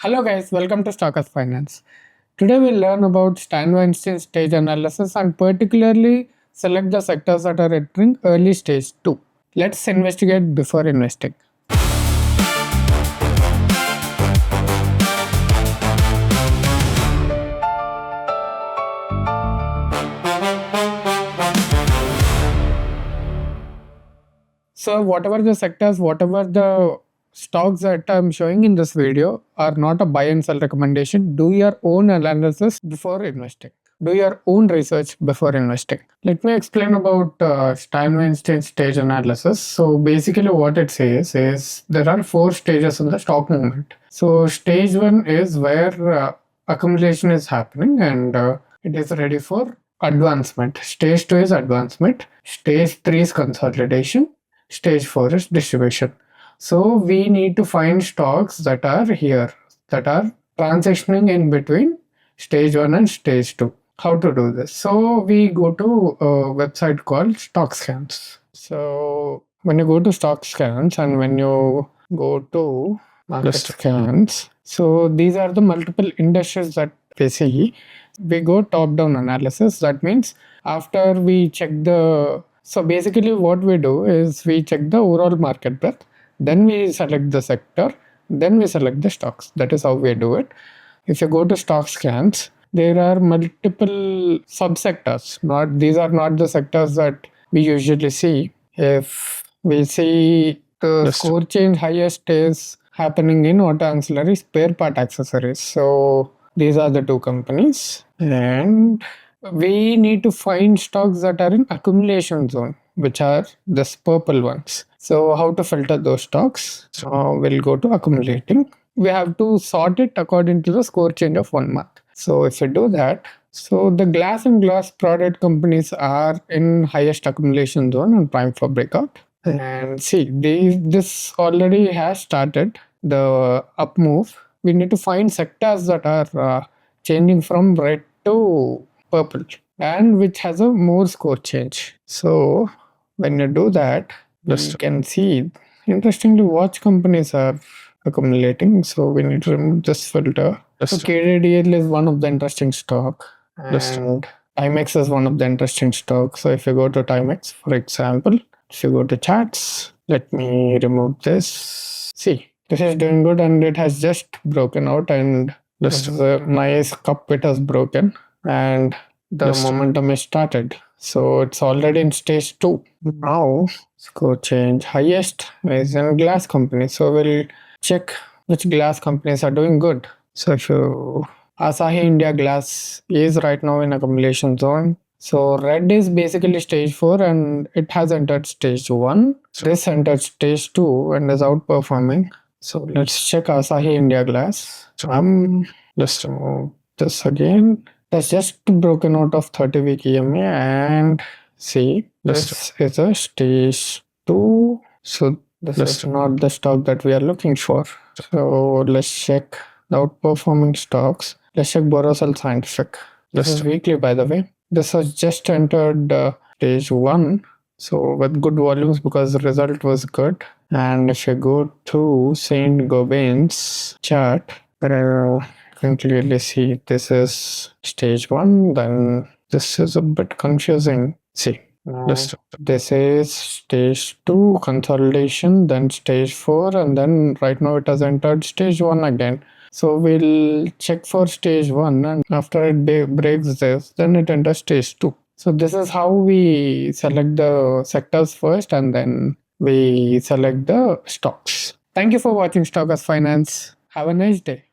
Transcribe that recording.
Hello guys, welcome to Stockers Finance. Today we'll learn about Stan Weinstein Stage Analysis and particularly select the sectors that are entering early stage 2. Let's investigate before investing. So whatever the sectors, whatever the stocks that I'm showing in this video are not a buy and sell recommendation. Do your own analysis before investing. Do your own research before investing. Let me explain about Stan Weinstein Stage Analysis. So basically what it says is there are 4 stages in the stock movement. So stage 1 is where accumulation is happening and it is ready for advancement. Stage 2 is advancement. Stage 3 is consolidation. Stage 4 is distribution. So we need to find stocks that are here, that are transitioning in between stage 1 and stage 2. How to do this? So we go to a website called Stockscans. So when you go to Stockscans and when you go to market scans, so these are the multiple industries that we see. We go top-down analysis. That means after we check so basically what we do is we check the overall market breadth, then we select the sector, then we select the stocks. That is how we do it. If you go to Stockscans, there are multiple subsectors. These are not the sectors that we usually see. If we see the score change highest is happening in auto ancillary spare part accessories. So these are the 2 companies, and we need to find stocks that are in accumulation zone, which are this purple ones. So how to filter those stocks? We'll go to accumulating. We have to sort it according to the score change of 1 month. So if we do that, so the glass and glass product companies are in highest accumulation zone and prime for breakout. And see, this already has started the up move. We need to find sectors that are changing from red to purple and which has a more score change. So when you do that, you can see interestingly watch companies are accumulating. So we need to remove this filter. So KDDL is one of the interesting stock and Timex is one of the interesting stocks. So if you go to Timex, for example, if you go to charts, let me remove this. See, this is doing good and it has just broken out, and this is a nice cup it has broken and the momentum is started. So it's already in stage 2. Now score change highest is in glass companies. So we'll check which glass companies are doing good. So if you Asahi India Glass is right now in accumulation zone. So red is basically stage 4 and it has entered stage 1. This entered stage 2 and is outperforming. So let's check Asahi India Glass. Let's remove this again. That's just broken out of 30-week EMA and see, this is a stage 2. So this is not the stock that we are looking for. So let's check the outperforming stocks. Let's check Borosal Scientific. This is weekly, by the way. This has just entered stage 1. So with good volumes because the result was good. And if you go to Saint Gobain's chart, you can clearly see this is stage 1. Then this is a bit confusing. See, this is stage 2 consolidation, then stage 4, and then right now it has entered stage 1 again. So we'll check for stage 1, and after it breaks this, then it enters stage 2. So this is how we select the sectors first and then we select the stocks. Thank you for watching Stockers Finance. Have a nice day.